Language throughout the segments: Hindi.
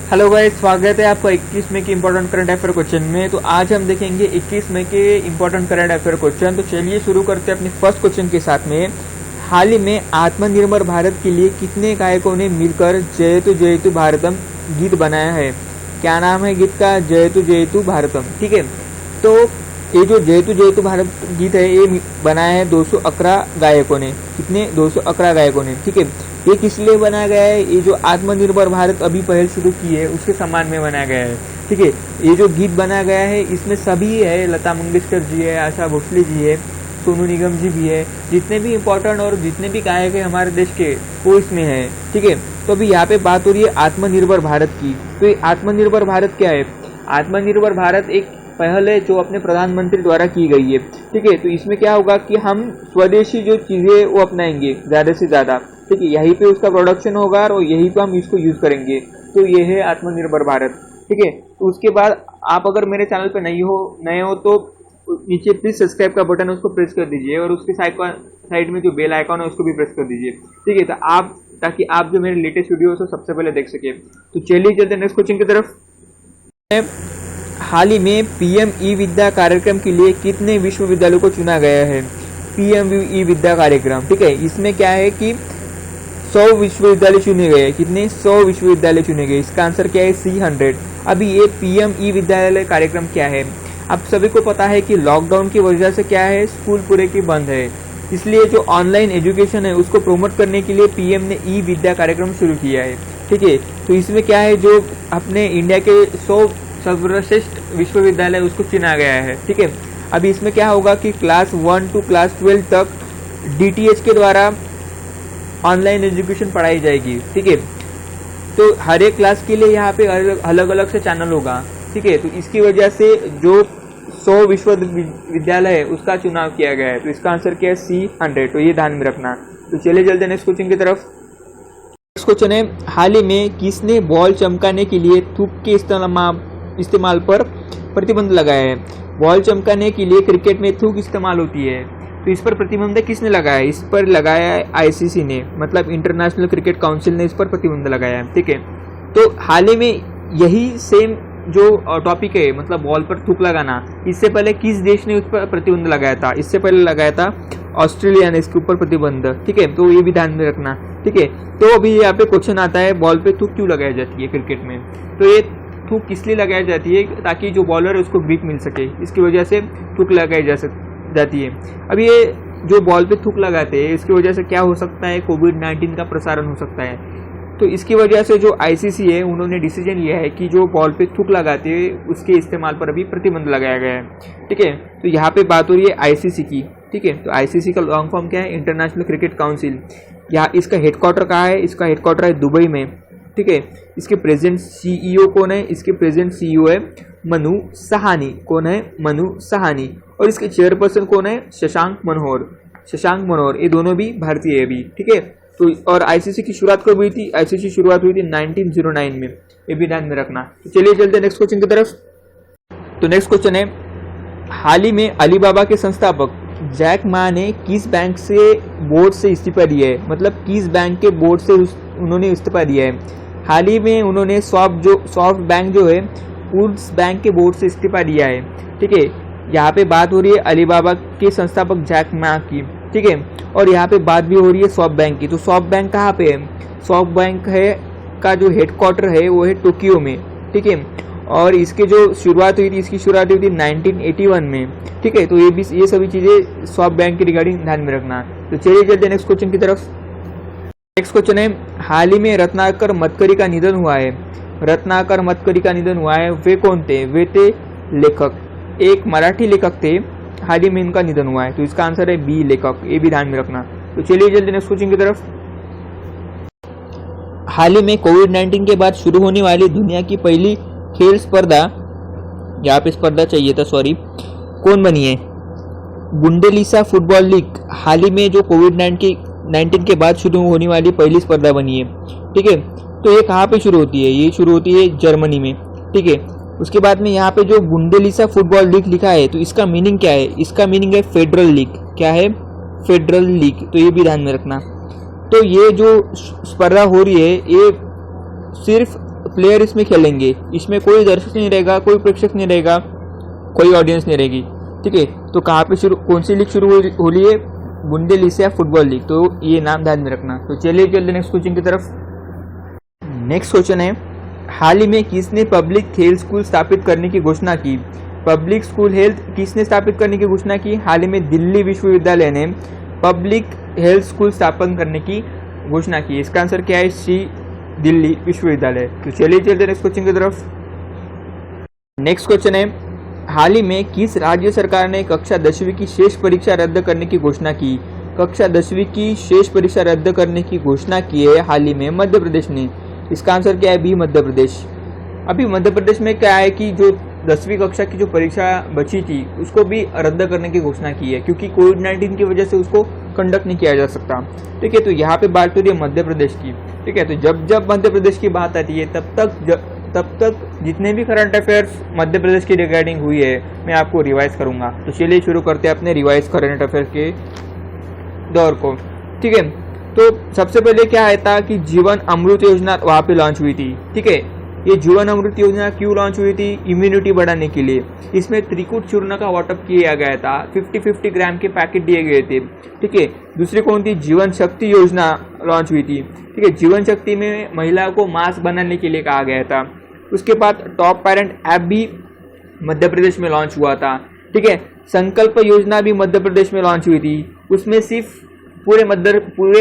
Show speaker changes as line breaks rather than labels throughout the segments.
हेलो गाइस, स्वागत है आपका 21 मई के इंपॉर्टेंट करंट अफेयर क्वेश्चन में। तो आज हम देखेंगे 21 मई के इंपॉर्टेंट करंट अफेयर क्वेश्चन। तो चलिए शुरू करते हैं अपने फर्स्ट क्वेश्चन के साथ में। हाल ही में आत्मनिर्भर भारत के लिए कितने गायकों ने मिलकर जयतु जयतु भारतम गीत बनाया है? क्या नाम है गीत का? जयतु जयतु भारतम। ठीक है, तो ये जो जयतु जयतु भारत गीत है ये बनाया है 211 गायकों ने। कितने? 211 गायकों ने। ठीक है, ये किस लिए बनाया गया है? ये जो आत्मनिर्भर भारत अभी पहल शुरू की है उसके सम्मान में बनाया गया है। ठीक है, ये जो गीत बनाया गया है इसमें सभी है, लता मंगेशकर जी है, आशा भोसले जी है, सोनू निगम जी भी है, जितने भी इम्पोर्टेंट और जितने भी गायक है हमारे देश के वो इसमें है। ठीक है, तो अभी यहाँ पे बात हो रही है आत्मनिर्भर भारत की। तो ये आत्मनिर्भर भारत क्या है? आत्मनिर्भर भारत एक पहल है जो अपने प्रधानमंत्री द्वारा की गई है। ठीक है, तो इसमें क्या होगा कि हम स्वदेशी जो चीज़ें वो अपनाएंगे ज़्यादा से ज़्यादा। ठीक है, यहीं पे उसका प्रोडक्शन होगा और यहीं पे हम इसको यूज़ करेंगे। तो ये है आत्मनिर्भर भारत। ठीक है, तो उसके बाद आप अगर मेरे चैनल पे नए हो तो नीचे प्लीज़ सब्सक्राइब का बटन है उसको प्रेस कर दीजिए और उसके साइड में जो बेल आइकॉन है उसको भी प्रेस कर दीजिए। ठीक है, तो ताकि आप जो मेरे लेटेस्ट वीडियो है सबसे पहले देख सके। तो चलिए चलते नेक्स्ट क्वेश्चन की तरफ। हाल ही में पीएम ई विद्या कार्यक्रम के लिए कितने विश्वविद्यालयों को चुना गया है? पीएम ई विद्या कार्यक्रम। ठीक है, इसमें क्या है कि 100 विश्वविद्यालय चुने गए। कितने? 100 विश्वविद्यालय चुने गए। इसका आंसर क्या है? C100। अभी ये पीएम ई विद्यालय कार्यक्रम क्या है? आप सभी को पता है कि लॉकडाउन की वजह से क्या है, स्कूल पूरे की बंद है, इसलिए जो ऑनलाइन एजुकेशन है उसको प्रमोट करने के लिए पीएम ने ई विद्या कार्यक्रम शुरू किया है। ठीक है, तो इसमें क्या है, जो अपने इंडिया के 100 सर्वश्रेष्ठ विश्वविद्यालय उसको चुना गया है। ठीक है, अभी इसमें क्या होगा कि क्लास 1 to क्लास 12 तक DTH के द्वारा ऑनलाइन एजुकेशन पढ़ाई जाएगी। ठीक है, तो हर एक क्लास के लिए यहाँ पे अलग अलग से चैनल होगा। ठीक है, तो इसकी वजह से जो 100 विश्वविद्यालय है उसका चुनाव किया गया है। तो इसका आंसर क्या है? C100। तो ये ध्यान में रखना। तो चलिए चलते नेक्स्ट क्वेश्चन की तरफ। नेक्स्ट क्वेश्चन है, हाल ही में किसने बॉल चमकाने के लिए थूक के इस्तेमाल पर प्रतिबंध लगाया है? बॉल चमकाने के लिए क्रिकेट में थूक इस्तेमाल होती है, तो इस पर प्रतिबंध किसने लगाया? इस पर लगाया है ICC ने, मतलब इंटरनेशनल क्रिकेट काउंसिल ने इस पर प्रतिबंध लगाया है। ठीक है, तो हाल ही में यही सेम जो टॉपिक है, मतलब बॉल पर थूक लगाना, इससे पहले किस देश ने उस पर प्रतिबंध लगाया था? इससे पहले लगाया था ऑस्ट्रेलिया ने इसके ऊपर प्रतिबंध। ठीक है, तो ये भी ध्यान में रखना। ठीक है, तो अभी यहाँ पे क्वेश्चन आता है, बॉल पे थूक क्यों लगाई जाती है क्रिकेट में? तो ये थूक किस लिए लगाई जाती है? ताकि जो बॉलर है उसको ग्रिप मिल सके, इसकी वजह से थूक लगाई जाती है। अब ये जो बॉल पे थूक लगाते हैं इसकी वजह से क्या हो सकता है? कोविड-19 का प्रसारण हो सकता है। तो इसकी वजह से जो ICC है उन्होंने डिसीजन लिया है कि जो बॉल पे थूक लगाते हैं उसके इस्तेमाल पर अभी प्रतिबंध लगाया गया है। ठीक है, तो यहाँ पे बात हो रही है ICC की। ठीक है, तो ICC का लॉन्ग फॉर्म क्या है? International cricket council. यहाँ इसका हेडक्वार्टर कहाँ है? इसका हेडक्वार्टर है दुबई में। ठीक है, इसके प्रेजेंट CEO कौन है? इसके प्रेजेंट CEO है मनु सहानी। कौन है? मनु सहानी। और इसके चेयरपर्सन कौन है? शशांक मनोहर। ये दोनों भी भारतीय है अभी। ठीक है, तो और ICC की शुरुआत कब हुई थी? ICC शुरुआत हुई थी 1909 में। ये भी ध्यान में रखना। तो चलिए चलते हैं नेक्स्ट क्वेश्चन की तरफ। तो नेक्स्ट क्वेश्चन है, हाल ही में अलीबाबा के संस्थापक जैक मा ने किस बैंक से बोर्ड से इस्तीफा दिया है? मतलब किस बैंक के बोर्ड से उन्होंने इस्तीफा दिया है? हाल ही में उन्होंने सॉफ्ट बैंक जो है वुड्स बैंक के बोर्ड से इस्तीफा दिया है। ठीक है, यहाँ पे बात हो रही है अलीबाबा के संस्थापक जैक मा की। ठीक है, और यहाँ पे बात भी हो रही है सॉफ्ट बैंक की। तो सॉफ्ट बैंक कहाँ पे है? सॉफ्ट बैंक है का जो हेडक्वार्टर है वो है टोक्यो में। ठीक है, और इसकी जो शुरुआत हुई थी 1981 में। ठीक है, तो ये सभी चीज़ें सॉफ्ट बैंक की रिगार्डिंग ध्यान में रखना। तो चलिए चलते नेक्स्ट क्वेश्चन की तरफ। नेक्स्ट क्वेश्चन है, हाल ही में रत्नाकर मतकरी का निधन हुआ है। रत्नाकर मतकरी का निधन हुआ है, वे कौन थे? वे थे लेखक, एक मराठी लेखक थे। हाल ही में इनका निधन हुआ है, तो इसका आंसर है B लेखक। ये भी ध्यान में रखना। तो चलिए जल्दी नेक्स्ट क्वेश्चन की तरफ। हाल ही में कोविड-19 के बाद शुरू होने वाली दुनिया की पहली खेल स्पर्धा, यहाँ पे स्पर्धा चाहिए था, सॉरी, कौन बनी है? बुंडेलिसा फुटबॉल लीग हाल ही में जो कोविड-19 के बाद शुरू होने वाली पहली स्पर्धा बनी है। ठीक है, तो ये कहाँ पे शुरू होती है? ये शुरू होती है जर्मनी में। ठीक है, उसके बाद में यहाँ पे जो बुंडेलिसा फुटबॉल लीग लिखा है तो इसका मीनिंग क्या है? इसका मीनिंग है फेडरल लीग। क्या है? Federal league. तो ये भी ध्यान में रखना। तो ये जो स्पर्धा हो रही है ये सिर्फ प्लेयर इसमें खेलेंगे, इसमें कोई दर्शक नहीं रहेगा, कोई प्रेक्षक नहीं रहेगा, कोई ऑडियंस नहीं रहेगी। ठीक है, तो कहाँ पे शुरू, कौन सी लीग शुरू हो रही है? Bundesliga football league. तो ये नाम ध्यान में रखना। तो चलिए चलते नेक्स्ट क्वेश्चन की तरफ। नेक्स्ट क्वेश्चन है, हाल ही में किसने पब्लिक हेल्थ स्कूल स्थापित करने की घोषणा की? पब्लिक स्कूल हेल्थ किसने स्थापित करने की घोषणा की? हाल ही में दिल्ली विश्वविद्यालय ने पब्लिक हेल्थ स्कूल स्थापन करने की घोषणा की। इसका आंसर क्या है? सी, दिल्ली विश्वविद्यालय। तो चलिए चलते नेक्स्ट क्वेश्चन की तरफ। नेक्स्ट क्वेश्चन है, हाल ही में किस राज्य सरकार ने कक्षा 10वीं की शेष परीक्षा रद्द करने की घोषणा की? कक्षा 10वीं की शेष परीक्षा रद्द करने की घोषणा की है हाल ही में मध्य प्रदेश ने। इसका आंसर क्या है? बी, मध्य प्रदेश। अभी मध्य प्रदेश में क्या है कि जो 10वीं कक्षा की जो परीक्षा बची थी उसको भी रद्द करने की घोषणा की है, क्योंकि कोविड-19 की वजह से उसको कंडक्ट नहीं किया जा सकता। ठीक है, तो यहाँ पे बात हो रही है मध्य प्रदेश की। ठीक है, तो जब जब मध्य प्रदेश की बात आती है तब तक जितने भी करंट अफेयर्स मध्य प्रदेश की रिगार्डिंग हुई है मैं आपको रिवाइज करूंगा। तो चलिए शुरू करते हैं अपने रिवाइज करंट अफेयर के दौर को। ठीक है, तो सबसे पहले क्या आया था कि जीवन अमृत योजना वहां पे लॉन्च हुई थी। ठीक है, ये जीवन अमृत योजना क्यों लॉन्च हुई थी? इम्यूनिटी बढ़ाने के लिए। इसमें त्रिकूट चूर्ण का वाटअप किया गया था, 50-50 ग्राम के पैकेट दिए गए थे। ठीक है, दूसरी कौन थी? जीवन शक्ति योजना लॉन्च हुई थी। ठीक है, जीवन शक्ति में महिलाओं को मास्क बनाने के लिए कहा गया था। उसके बाद टॉप पेरेंट ऐप भी मध्य प्रदेश में लॉन्च हुआ था। ठीक है, संकल्प योजना भी मध्य प्रदेश में लॉन्च हुई थी। उसमें सिर्फ पूरे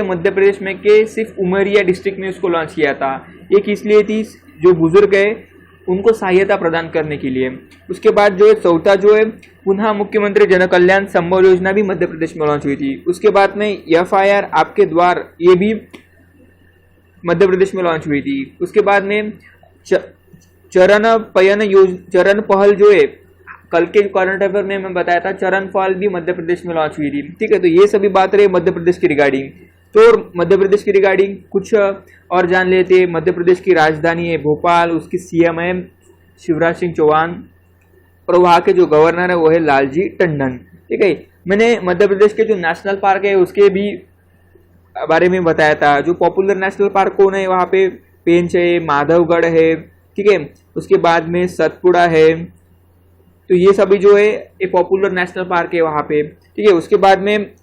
मध्य प्रदेश में के सिर्फ उमरिया डिस्ट्रिक्ट में उसको लॉन्च किया था। ये किस लिए थी? जो बुजुर्ग है उनको सहायता प्रदान करने के लिए। उसके बाद जो है चौथा जो है पुनः मुख्यमंत्री जन कल्याण संबल योजना भी मध्य प्रदेश में लॉन्च हुई थी। उसके बाद में FIR आपके द्वार, ये भी मध्य प्रदेश में लॉन्च हुई थी। उसके बाद में चरण पहल जो है, कल के करंट अफेयर में मैं बताया था, चरण पहल भी मध्य प्रदेश में लॉन्च हुई थी। ठीक है, तो ये सभी बात रही मध्य प्रदेश की रिगार्डिंग। तो मध्य प्रदेश की रिगार्डिंग कुछ और जान लेते। मध्य प्रदेश की राजधानी है भोपाल, उसकी CM है शिवराज सिंह चौहान और वहाँ के जो गवर्नर है वो है लालजी टंडन। ठीक है, मैंने मध्य प्रदेश के जो नेशनल पार्क है उसके भी बारे में बताया था। जो पॉपुलर नेशनल पार्क कौन है? वहाँ पे पेंच है, माधवगढ़ है। ठीक है, उसके बाद में सतपुड़ा है। तो ये सभी जो है ये पॉपुलर नेशनल पार्क है वहाँ पे। ठीक है, उसके बाद में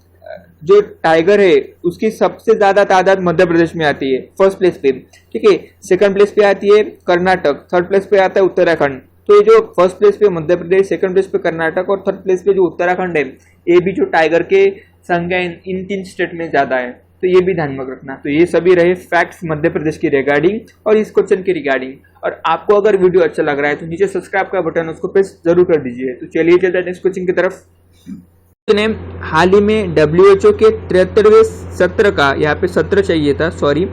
जो टाइगर है उसकी सबसे ज्यादा तादाद मध्य प्रदेश में आती है, फर्स्ट प्लेस पे। ठीक है, सेकंड प्लेस पे आती है कर्नाटक, थर्ड प्लेस पे आता है उत्तराखंड। तो ये जो फर्स्ट प्लेस पे मध्य प्रदेश, सेकंड प्लेस पे कर्नाटक और थर्ड प्लेस पे जो उत्तराखंड है, ये भी जो टाइगर के संख्या इन 3 स्टेट में ज्यादा है। तो ये भी ध्यान में रखना। तो ये सभी रहे फैक्ट्स मध्य प्रदेश की रिगार्डिंग और इस क्वेश्चन की रिगार्डिंग। और आपको अगर वीडियो अच्छा लग रहा है तो नीचे सब्सक्राइब का बटन उसको प्रेस जरूर कर दीजिए। तो चलिए चलते हैं नेक्स्ट क्वेश्चन की तरफ। हाल ही में WHO के 73वें सत्र का, यहाँ पे सत्र चाहिए था, सॉरी,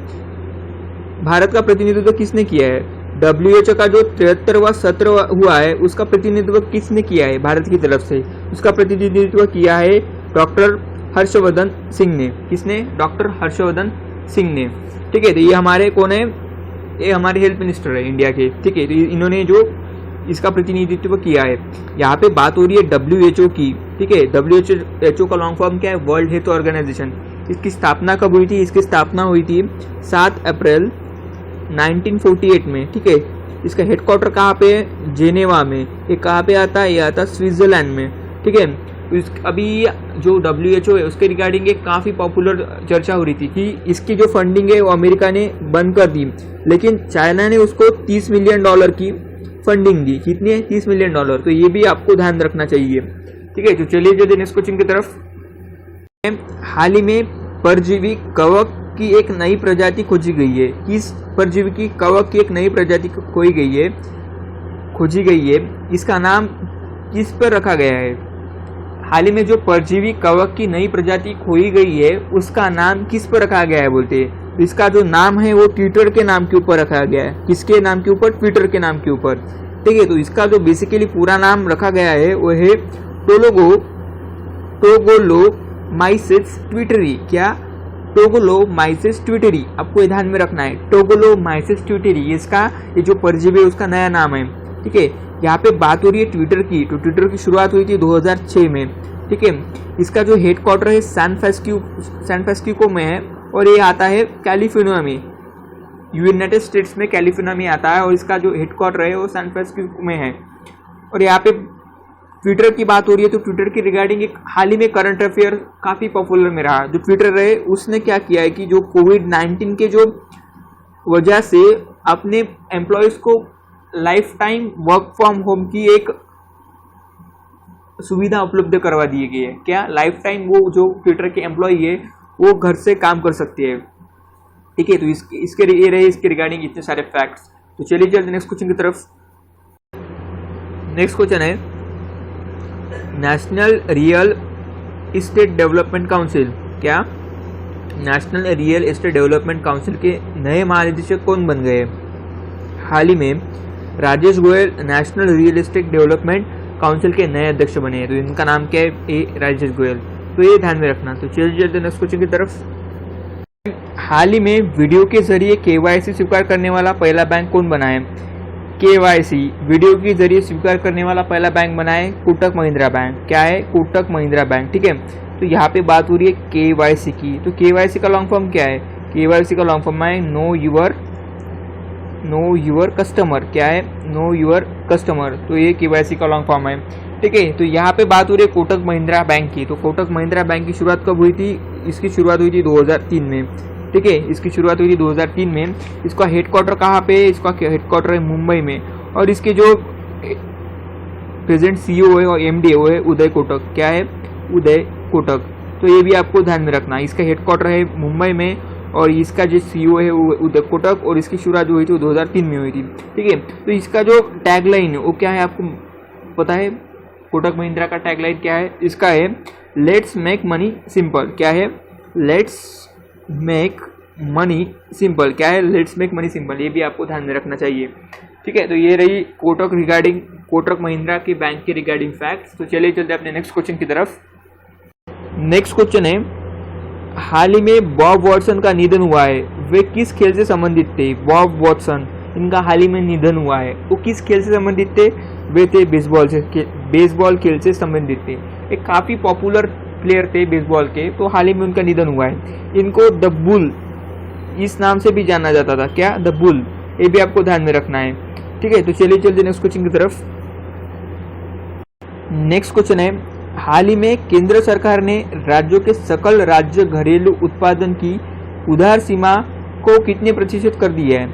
भारत का प्रतिनिधित्व किसने किया है? WHO का जो 73वां सत्र हुआ है उसका प्रतिनिधित्व किसने किया है भारत की तरफ से? उसका प्रतिनिधित्व किया है डॉक्टर हर्षवर्धन सिंह ने। किसने? डॉक्टर हर्षवर्धन सिंह ने। ठीक है, तो ये हमारे कौन है? ये हमारे हेल्थ मिनिस्टर है इंडिया के। ठीक है, तो इन्होंने जो इसका प्रतिनिधित्व किया है। यहाँ पे बात हो रही है WHO की। ठीक है, WHO का लॉन्ग फॉर्म क्या है? World Health Organization. इसकी स्थापना कब हुई थी? इसकी स्थापना हुई थी 7 अप्रैल 1948 में। ठीक है, इसका हेडक्वार्टर कहाँ पे है? जेनेवा में। ये कहाँ पे आता है? ये आता स्विट्जरलैंड में। ठीक है, अभी जो WHO है उसके रिगार्डिंग एक काफ़ी पॉपुलर चर्चा हो रही थी कि इसकी जो फंडिंग है वो अमेरिका ने बंद कर दी, लेकिन चाइना ने उसको $30 मिलियन की फंडिंग दी। कितनी है? $30 मिलियन। तो ये भी आपको ध्यान रखना चाहिए। ठीक है, तो चलिए जो नेक्स्ट क्वेश्चन की तरफ। हाल ही में परजीवी कवक की एक नई प्रजाति खोजी गई है। किस परजीवी की कवक की एक नई प्रजाति खोजी गई है? इसका नाम किस पर रखा गया है? हाल ही में जो परजीवी कवक की नई प्रजाति खोई गई है उसका नाम किस पर रखा गया है बोलते हैं? इसका जो नाम है वो ट्विटर के नाम के ऊपर रखा गया है। किसके नाम के ऊपर? ट्विटर के नाम के ऊपर। ठीक है, तो इसका जो बेसिकली पूरा नाम रखा गया है वो है टोगोलोमाइसिस ट्विटरी। क्या? टोगोलोमाइसिस ट्विटरी। आपको ये ध्यान में रखना है, टोगोलोमाइसिस ट्विटरी इसका, ये जो परजीवी है उसका नया नाम है। ठीक है, यहाँ पे बात हो रही है ट्विटर की। तो ट्विटर की शुरुआत हुई थी 2006 में। ठीक है, इसका जो हेडक्वार्टर है सैन फ्रांसिस्को में है और ये आता है कैलिफोर्निया में। यूनाइटेड स्टेट्स में कैलिफोर्निया में आता है और इसका जो हेडक्वार्टर है वो सैन फ्रांसिस्को में है। और यहाँ पे ट्विटर की बात हो रही है तो ट्विटर की रिगार्डिंग एक हाल ही में करंट अफेयर काफ़ी पॉपुलर में रहा। जो ट्विटर है उसने क्या किया है कि जो कोविड-19 के जो वजह से अपने एम्प्लॉयज़ को life time work from home की एक सुविधा उपलब्ध करवा दी गई है। क्या लाइफ टाइम वो जो ट्विटर के एम्प्लॉय है वो घर से काम कर सकते हैं। ठीक है, तो इसके ये रहे इसके रिगार्डिंग इतने सारे फैक्ट्स। तो चलिए चलते नेक्स्ट क्वेश्चन की तरफ। नेक्स्ट क्वेश्चन है national real estate development council. क्या national real estate development council के नए महानिदेशक कौन बन गए? हाल ही में Rajesh Goyal national real estate development council के नए अध्यक्ष बने हैं। तो इनका नाम क्या है? ए राजेश गोयल। तो ये ध्यान में रखना। तो चलिए चलते नेक्स्ट क्वेश्चन की तरफ। हाल ही में वीडियो के जरिए केवाईसी स्वीकार करने वाला पहला बैंक कौन बना है? केवाईसी वीडियो के जरिए स्वीकार करने वाला पहला बैंक बना है कोटक महिंद्रा बैंक। क्या है? कोटक महिंद्रा बैंक। ठीक है, तो यहाँ पे बात हो रही है केवाईसी की। तो केवाईसी का लॉन्ग फॉर्म क्या है? केवाईसी का लॉन्ग फॉर्म है नो यूर कस्टमर। क्या है? Know your customer. तो ये केवाईसी का लॉन्ग फॉर्म है। ठीक है, तो यहाँ पे बात हो रही है कोटक महिंद्रा बैंक की। तो कोटक महिंद्रा बैंक की शुरुआत कब हुई थी? इसकी शुरुआत हुई थी 2003 में। ठीक है, इसकी शुरुआत हुई थी 2003 में। इसका हेडक्वार्टर कहाँ पे है? इसका हेडक्वार्टर है मुंबई में। और इसके जो प्रेजेंट सीईओ है और एमडी है वो है उदय कोटक। क्या है? उदय कोटक। तो ये भी आपको ध्यान में रखना। इसका हेडक्वार्टर है मुंबई में और इसका जो सीईओ है वो उदय कोटक और इसकी शुरुआत हुई थी 2003 में हुई थी। ठीक है, तो इसका जो टैगलाइन है वो क्या है आपको पता है? कोटक महिंद्रा का टैगलाइन क्या है? इसका है लेट्स मेक मनी सिंपल। क्या है? Let's make money simple. क्या है? Let's make money simple. ये भी आपको ध्यान में रखना चाहिए। ठीक है, तो ये रही कोटक महिंद्रा के बैंक के रिगार्डिंग फैक्ट्स। तो चलिए चलते अपने नेक्स्ट क्वेश्चन की तरफ। नेक्स्ट क्वेश्चन है हाल ही में बॉब वॉटसन का निधन हुआ है। वे किस खेल से संबंधित थे? बॉब वॉटसन, इनका हाल ही में निधन हुआ है। वो किस खेल से संबंधित थे? वे थे बेसबॉल खेल से संबंधित थे। एक काफ़ी पॉपुलर प्लेयर थे बेसबॉल के। तो हाल ही में उनका निधन हुआ है। इनको द बुल इस नाम से भी जाना जाता था। क्या? The bull. ये भी आपको ध्यान में रखना है। ठीक है, तो चलिए चलते नेक्स्ट क्वेश्चन की तरफ। नेक्स्ट क्वेश्चन है हाल ही में केंद्र सरकार ने राज्यों के सकल राज्य घरेलू उत्पादन की उधार सीमा को कितने प्रतिशत कर दिया है?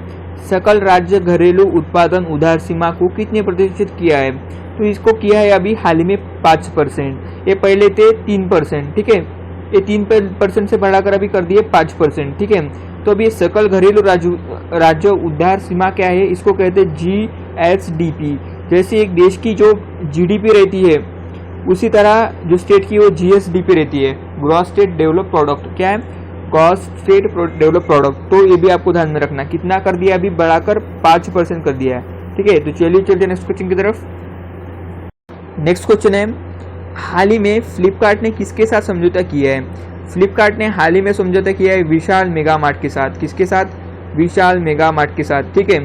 सकल राज्य घरेलू उत्पादन उधार सीमा को कितने प्रतिशत किया है? तो इसको किया है अभी हाल ही में 5%। ये पहले थे 3%। ठीक है, ये 3% से बढ़ाकर अभी कर दिए 5%। ठीक है, तो अभी सकल घरेलू राज्य उधार सीमा क्या है? इसको कहते हैं GSDP। जैसे एक देश की जो GDP रहती है उसी तरह जो स्टेट की वो GSDP रहती है, ग्रॉस स्टेट डेवलप प्रोडक्ट। क्या है? Gross state develop product. तो ये भी आपको ध्यान में रखना। कितना कर दिया? अभी बढ़ाकर 5% कर दिया है। ठीक है, तो चलिए चलते नेक्स्ट क्वेश्चन की तरफ। नेक्स्ट क्वेश्चन है हाल ही में फ्लिपकार्ट ने किसके साथ समझौता किया है? फ्लिपकार्ट ने हाल ही में समझौता किया है विशाल मेगा मार्ट के साथ। किसके साथ? विशाल मेगा मार्ट के साथ। ठीक है,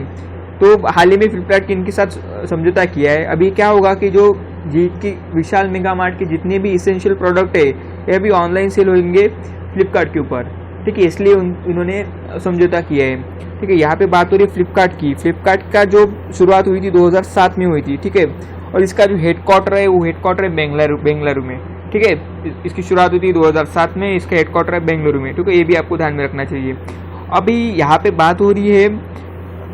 तो हाल ही में फ्लिपकार्ट ने इनके साथ समझौता किया है। अभी क्या होगा कि जो विशाल मेगा मार्ट के जितने भी इसेंशियल प्रोडक्ट है ये भी ऑनलाइन सेल होंगे फ्लिपकार्ट के ऊपर। ठीक है, इसलिए इन्होंने समझौता किया है। ठीक है, यहाँ पे बात हो रही है फ्लिपकार्ट की। फ्लिपकार्ट का जो शुरुआत हुई थी 2007 में हुई थी। ठीक है, और इसका जो हेडक्वार्टर है वो हेडक्वार्टर है बेंगलुरु में। ठीक है, इसकी शुरुआत हुई थी 2007 में। इसका हेडक्वार्टर है बेंगलुरु में। ठीक है, ये भी आपको ध्यान में रखना चाहिए। अभी यहाँ पे बात हो रही है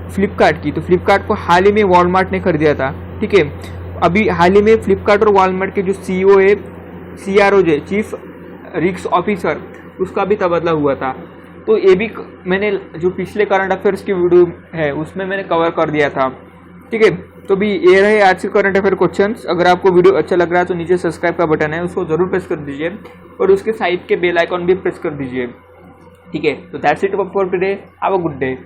फ्लिपकार्ट की। तो फ्लिपकार्ट को हाल ही में वॉलमार्ट ने खरीदा था। ठीक है, अभी हाल ही में फ्लिपकार्ट और वॉलमार्ट के जो CEO है CRO चीफ रिस्क ऑफिसर, उसका भी तबादला हुआ था। तो ये भी मैंने जो पिछले करंट अफेयर्स की वीडियो है उसमें मैंने कवर कर दिया था। ठीक है, तो भी ये रहे आज के करंट अफेयर क्वेश्चंस। अगर आपको वीडियो अच्छा लग रहा है तो नीचे सब्सक्राइब का बटन है उसको जरूर प्रेस कर दीजिए और उसके साइड के बेल आइकॉन भी प्रेस कर दीजिए। ठीक है, तो that's it for today. Have a good day.